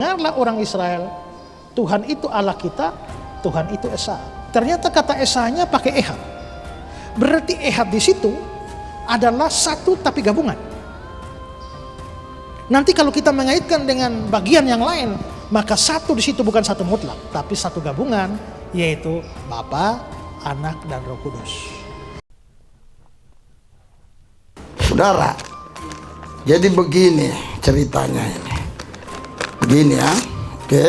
Dengarlah orang Israel, Tuhan itu Allah kita, Tuhan itu Esa. Ternyata kata Esanya pakai ehad. Berarti ehad di situ adalah satu tapi gabungan. Nanti kalau kita mengaitkan dengan bagian yang lain, maka satu di situ bukan satu mutlak, tapi satu gabungan, yaitu Bapa, Anak, dan Roh Kudus. Saudara, jadi begini ceritanya ini. Begini ya, oke.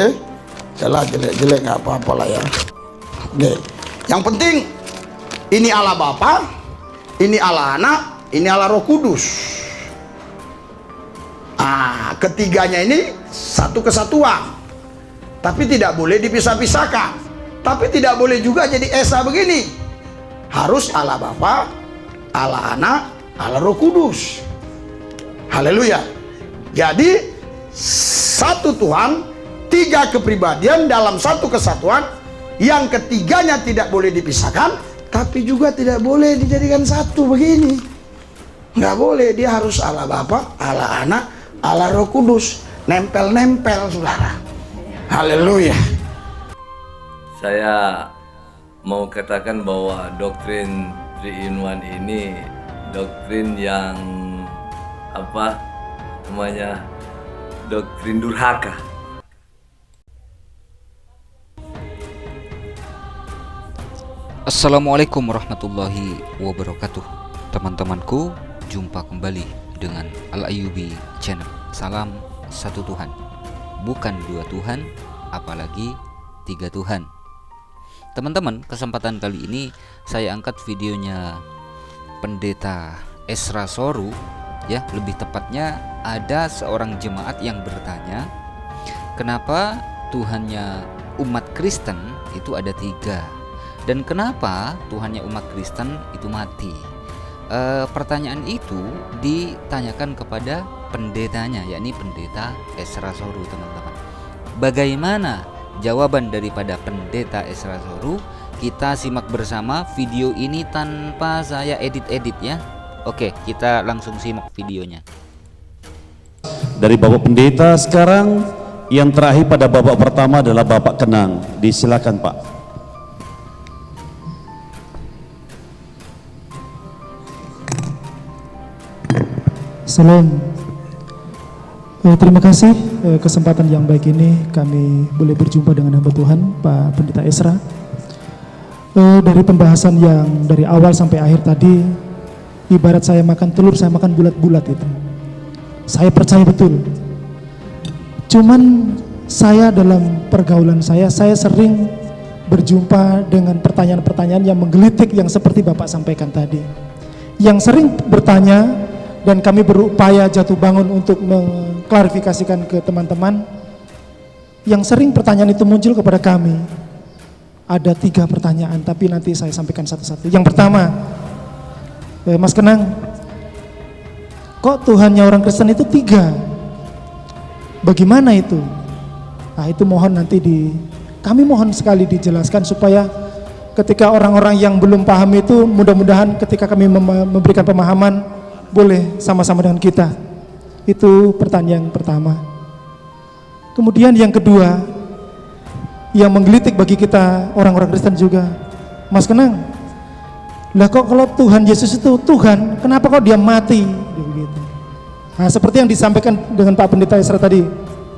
Jelas jelek-jelek nggak apa-apa lah ya. Oke. Yang penting ini Allah Bapa, ini Allah Anak, ini Allah Roh Kudus. Ketiganya ini satu kesatuan. Tapi tidak boleh dipisah-pisahkan. Tapi tidak boleh juga jadi esa begini. Harus Allah Bapa, Allah Anak, Allah Roh Kudus. Haleluya. Jadi satu Tuhan, tiga kepribadian dalam satu kesatuan, yang ketiganya tidak boleh dipisahkan, tapi juga tidak boleh dijadikan satu begini. Nggak boleh, dia harus Allah Bapa, Allah Anak, Allah Roh Kudus, nempel-nempel, saudara. Haleluya. Saya mau katakan bahwa doktrin 3-in-1 ini doktrin yang doktrin durhaka. Assalamualaikum warahmatullahi wabarakatuh. Teman-temanku, jumpa kembali dengan Al-Ayyubi Channel. Salam satu Tuhan, bukan dua Tuhan, apalagi tiga Tuhan. Teman-teman, kesempatan kali ini saya angkat videonya Pendeta Ezra Soru. Ya, lebih tepatnya ada seorang jemaat yang bertanya, kenapa Tuhannya umat Kristen itu ada tiga, dan kenapa Tuhannya umat Kristen itu mati. Pertanyaan itu ditanyakan kepada pendetanya, yakni Pendeta Ezra Soru, teman-teman. Bagaimana jawaban daripada Pendeta Ezra Soru? Kita simak bersama video ini tanpa saya edit-edit ya. Oke, kita langsung simak videonya. Dari Bapak Pendeta sekarang, yang terakhir pada babak pertama adalah Bapak Kenang. Disilakan Pak. Salam. Terima kasih kesempatan yang baik ini kami boleh berjumpa dengan hamba Tuhan Pak Pendeta Ezra. Dari pembahasan yang dari awal sampai akhir tadi, ibarat saya makan telur, saya makan bulat-bulat itu. Saya percaya betul. Cuman saya dalam pergaulan saya sering berjumpa dengan pertanyaan-pertanyaan yang menggelitik yang seperti Bapak sampaikan tadi. Yang sering bertanya, dan kami berupaya jatuh bangun untuk mengklarifikasikan ke teman-teman. Yang sering pertanyaan itu muncul kepada kami. Ada 3 pertanyaan, tapi nanti saya sampaikan satu-satu. Yang pertama, Mas Kenang, kok Tuhannya orang Kristen itu 3? Bagaimana itu? Nah, itu mohon nanti kami mohon sekali dijelaskan supaya ketika orang-orang yang belum paham itu, mudah-mudahan ketika kami memberikan pemahaman, boleh sama-sama dengan kita. Itu pertanyaan yang pertama. Kemudian yang kedua, yang menggelitik bagi kita orang-orang Kristen juga, Mas Kenang, lah kok kalau Tuhan Yesus itu Tuhan, kenapa kok dia mati? Begitu. Nah, seperti yang disampaikan dengan Pak Pendeta Ezra tadi,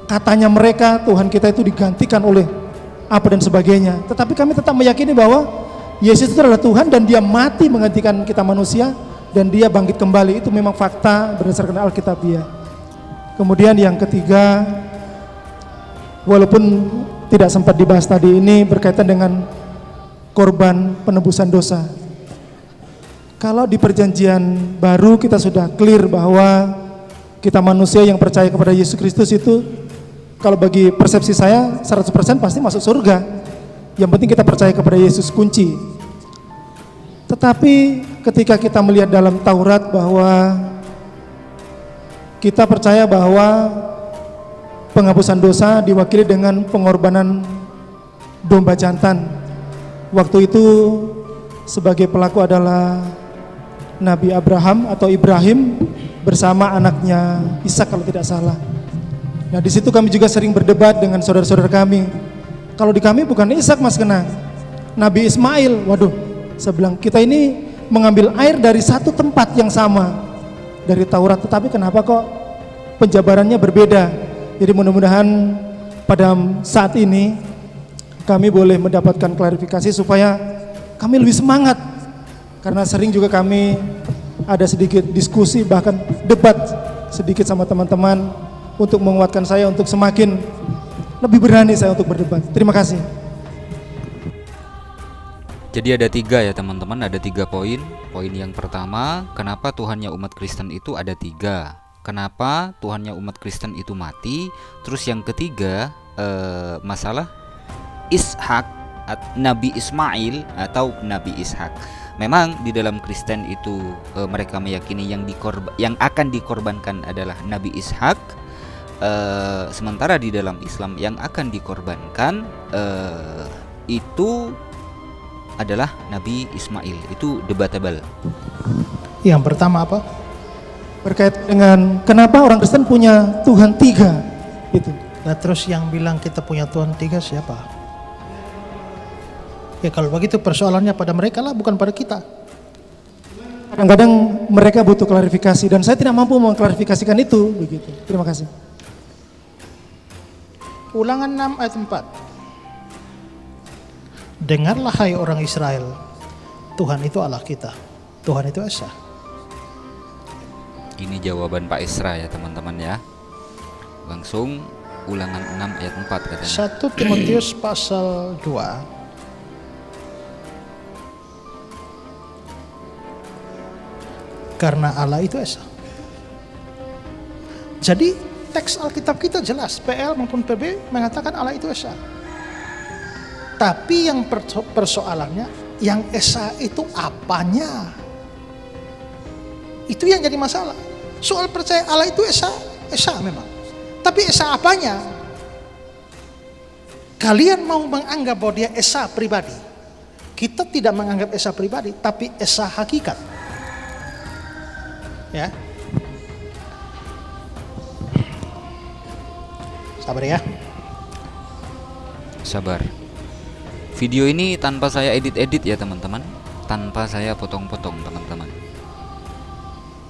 katanya mereka Tuhan kita itu digantikan oleh apa dan sebagainya. Tetapi kami tetap meyakini bahwa Yesus itu adalah Tuhan dan dia mati menggantikan kita manusia, dan dia bangkit kembali. Itu memang fakta berdasarkan Alkitabiah. Kemudian yang ketiga, walaupun tidak sempat dibahas tadi, ini berkaitan dengan korban penebusan dosa. Kalau di perjanjian baru kita sudah clear bahwa kita manusia yang percaya kepada Yesus Kristus itu, kalau bagi persepsi saya 100% pasti masuk surga. Yang penting kita percaya kepada Yesus, kunci. Tetapi ketika kita melihat dalam Taurat bahwa kita percaya bahwa penghapusan dosa diwakili dengan pengorbanan domba jantan. Waktu itu sebagai pelaku adalah Nabi Abraham atau Ibrahim bersama anaknya Ishak kalau tidak salah. Nah di situ kami juga sering berdebat dengan saudara-saudara kami. Kalau di kami bukan Ishak Mas Kenang, Nabi Ismail. Waduh, saya bilang kita ini mengambil air dari satu tempat yang sama dari Taurat, tetapi kenapa kok penjabarannya berbeda? Jadi mudah-mudahan pada saat ini kami boleh mendapatkan klarifikasi supaya kami lebih semangat, karena sering juga kami ada sedikit diskusi bahkan debat sedikit sama teman-teman untuk menguatkan saya untuk semakin lebih berani saya untuk berdebat. Terima kasih. Jadi ada 3 ya teman-teman, ada 3 poin. Poin yang pertama, kenapa Tuhannya umat Kristen itu ada 3? Kenapa Tuhannya umat Kristen itu mati? Terus yang ketiga, masalah Ishak, Nabi Ismail atau Nabi Ishak. Memang di dalam Kristen itu mereka meyakini yang akan dikorbankan adalah Nabi Ishak. Sementara di dalam Islam yang akan dikorbankan itu adalah Nabi Ismail. Itu debatable. Yang pertama apa? Berkait dengan kenapa orang Kristen punya Tuhan 3 itu. Nah terus yang bilang kita punya Tuhan 3 siapa? Ya kalau begitu persoalannya pada mereka lah, bukan pada kita. Kadang-kadang mereka butuh klarifikasi dan saya tidak mampu mengklarifikasikan itu begitu. Terima kasih. Ulangan 6 ayat 4. Dengarlah hai orang Israel, Tuhan itu Allah kita, Tuhan itu Esa. Ini jawaban Pak Isra ya teman-teman ya. Langsung ulangan 6 ayat 4 katanya. 1 Timotius pasal 2 karena Allah itu Esa. Jadi teks Alkitab kita jelas, PL maupun PB mengatakan Allah itu Esa. Tapi yang persoalannya, yang Esa itu apanya? Itu yang jadi masalah. Soal percaya Allah itu Esa, Esa memang. Tapi Esa apanya? Kalian mau menganggap bahwa dia Esa pribadi. Kita tidak menganggap Esa pribadi, tapi Esa hakikat. Ya. Sabar ya. Sabar. Video ini tanpa saya edit-edit ya teman-teman, tanpa saya potong-potong teman-teman.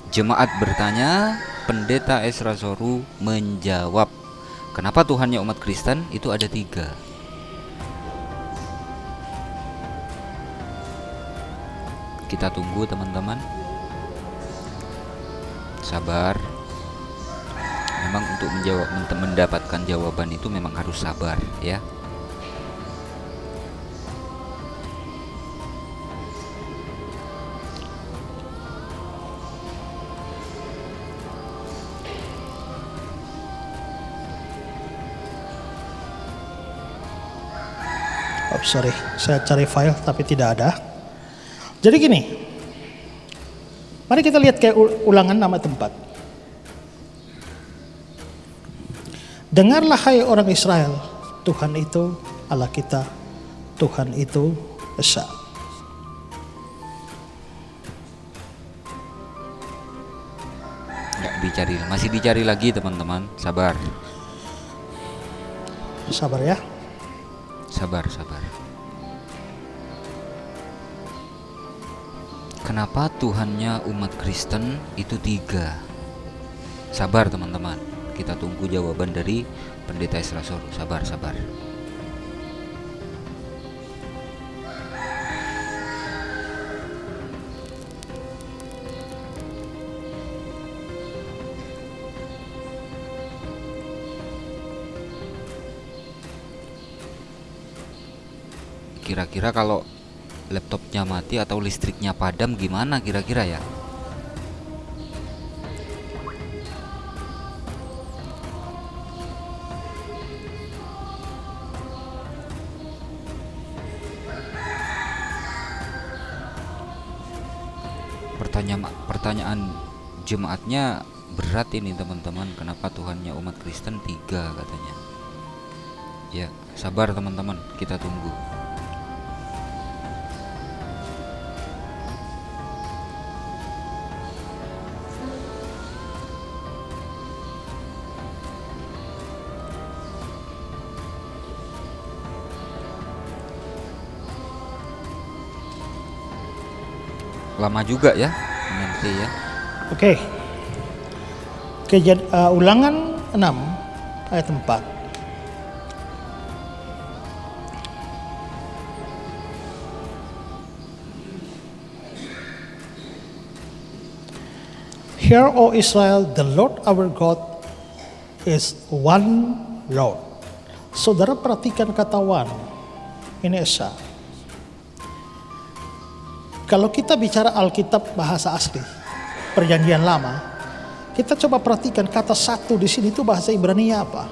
Jemaat bertanya, Pendeta Esra Soru menjawab, kenapa Tuhannya umat Kristen itu ada 3? Kita tunggu teman-teman. Sabar. Memang untuk mendapatkan jawaban itu memang harus sabar ya. Oh, sorry, saya cari file tapi tidak ada. Jadi gini, mari kita lihat kayak ulangan 6 ayat 4. Dengarlah hai orang Israel, Tuhan itu Allah kita, Tuhan itu Esa. Nggak dicari, masih dicari lagi teman-teman. Sabar. Sabar ya. Sabar. Kenapa Tuhannya umat Kristen itu 3? Sabar teman-teman. Kita tunggu jawaban dari Pendeta Esra Soru. Sabar. Kira-kira kalau laptopnya mati atau listriknya padam gimana kira-kira ya? Pertanyaan jemaatnya berat ini teman-teman. Kenapa Tuhannya umat Kristen 3 katanya? Ya, sabar teman-teman, kita tunggu. lama juga ya nanti ya. Oke. Ulangan 6 ayat 4. Hear, O Israel, the Lord our God is one Lord. Saudara perhatikan kata one. Ini Esa. Kalau kita bicara Alkitab bahasa asli, Perjanjian Lama, kita coba perhatikan kata satu di sini itu bahasa Ibrani apa?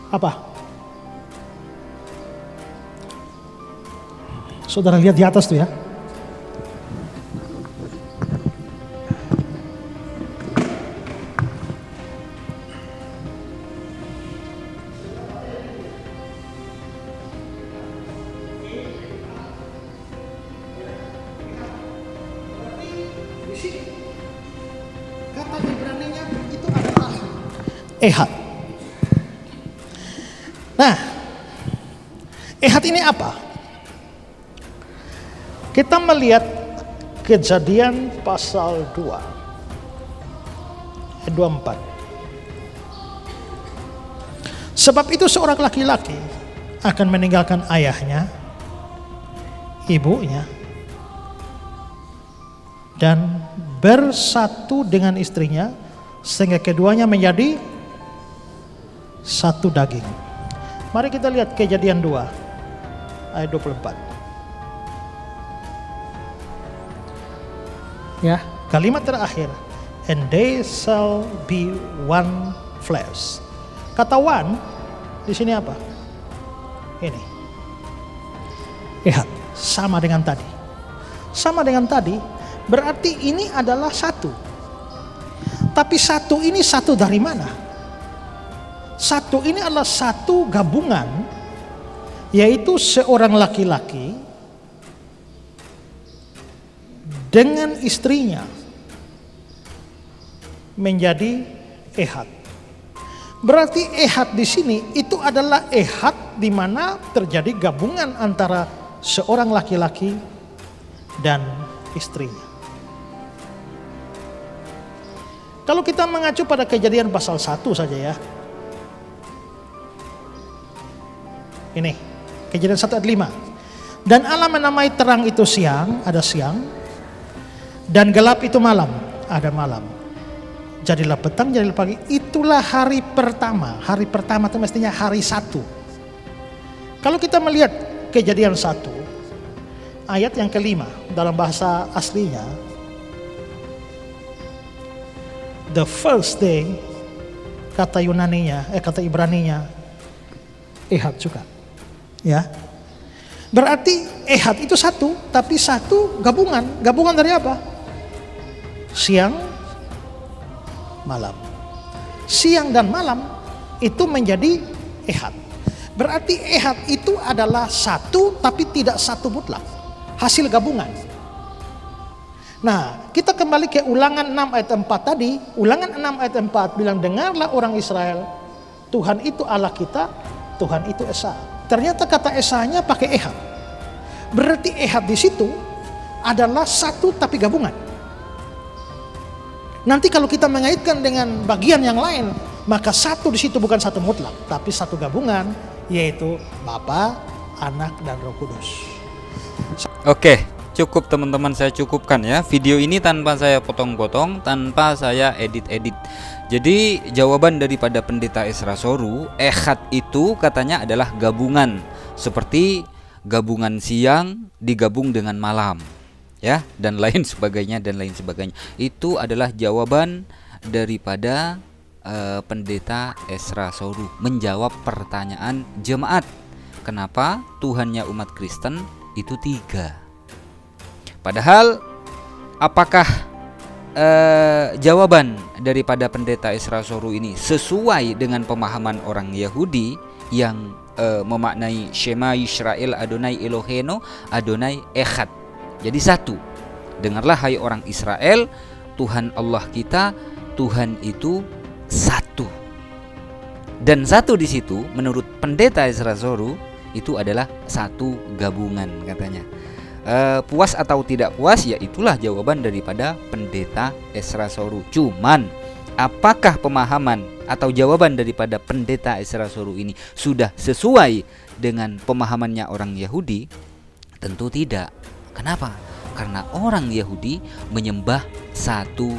Apa? Saudara lihat di atas tuh ya. Kata Ibraninya itu adalah Ehad. Nah, Ehad ini apa? Kita melihat Kejadian pasal 2 ayat 24. Sebab itu seorang laki-laki akan meninggalkan ayahnya, ibunya, dan bersatu dengan istrinya sehingga keduanya menjadi satu daging. Mari kita lihat Kejadian 2 ayat 24. Ya, kalimat terakhir, and they shall be one flesh. Kata one di sini apa? Ini. Ehad, sama dengan tadi. Sama dengan tadi, berarti ini adalah satu. Tapi satu ini satu dari mana? Satu ini adalah satu gabungan, yaitu seorang laki-laki dengan istrinya menjadi ehad. Berarti ehad di sini itu adalah ehad di mana terjadi gabungan antara seorang laki-laki dan istrinya. Kalau kita mengacu pada Kejadian pasal 1 saja ya. Ini, Kejadian 1 ayat 5. Dan Allah menamai terang itu siang, ada siang. Dan gelap itu malam, ada malam. Jadilah petang, jadilah pagi. Itulah hari pertama. Hari pertama itu mestinya hari 1. Kalau kita melihat Kejadian 1, ayat yang kelima dalam bahasa aslinya, the first day, kata Yunaninya, kata Ibraninya, ehad juga. Ya, berarti ehad itu satu, tapi satu gabungan. Gabungan dari apa? Siang, malam. Siang dan malam itu menjadi ehad. Berarti ehad itu adalah satu, tapi tidak satu mutlak. Hasil gabungan. Nah, kita kembali ke Ulangan 6 ayat 4 tadi. Ulangan 6 ayat 4 bilang, dengarlah orang Israel, Tuhan itu Allah kita, Tuhan itu Esa. Ternyata kata Esanya pakai ehad. Berarti ehad di situ adalah satu tapi gabungan. Nanti kalau kita mengaitkan dengan bagian yang lain, maka satu di situ bukan satu mutlak, tapi satu gabungan, yaitu Bapa, Anak, dan Roh Kudus. Oke, cukup teman-teman, saya cukupkan ya video ini tanpa saya potong-potong, tanpa saya edit-edit. Jadi jawaban daripada Pendeta Esra Soru, ehad itu katanya adalah gabungan, seperti gabungan siang digabung dengan malam, ya, dan lain sebagainya dan lain sebagainya. Itu adalah jawaban daripada Pendeta Esra Soru menjawab pertanyaan jemaat. Kenapa Tuhannya umat Kristen itu 3? Padahal apakah jawaban daripada Pendeta Esra Soru ini sesuai dengan pemahaman orang Yahudi yang memaknai Shema Yisrael Adonai Eloheno Adonai Echad. Jadi satu. Dengarlah hai orang Israel, Tuhan Allah kita, Tuhan itu satu. Dan satu di situ menurut Pendeta Esra Soru itu adalah satu gabungan katanya. Puas atau tidak puas, ya itulah jawaban daripada Pendeta Esra Soru. Cuman apakah pemahaman atau jawaban daripada Pendeta Esra Soru ini sudah sesuai dengan pemahamannya orang Yahudi? Tentu tidak. Kenapa? Karena orang Yahudi menyembah satu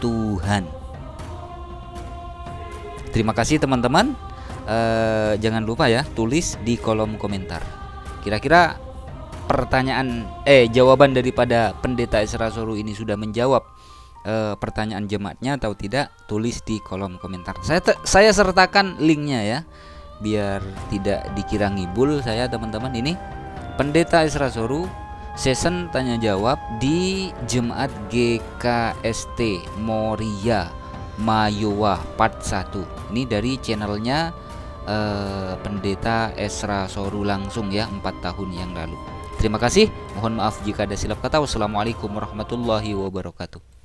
Tuhan. Terima kasih teman-teman. Jangan lupa ya, tulis di kolom komentar. Kira-kira jawaban daripada Pendeta Esra Soru ini sudah menjawab pertanyaan jemaatnya atau tidak? Tulis di kolom komentar. Saya sertakan linknya ya, biar tidak dikira ngibul saya teman-teman. Ini Pendeta Esra Soru season tanya jawab di Jemaat GKST Moria Mayowa part 1. Ini dari channelnya Pendeta Esra Soru langsung ya, 4 tahun yang lalu. Terima kasih, mohon maaf jika ada silap kata. Wassalamualaikum warahmatullahi wabarakatuh.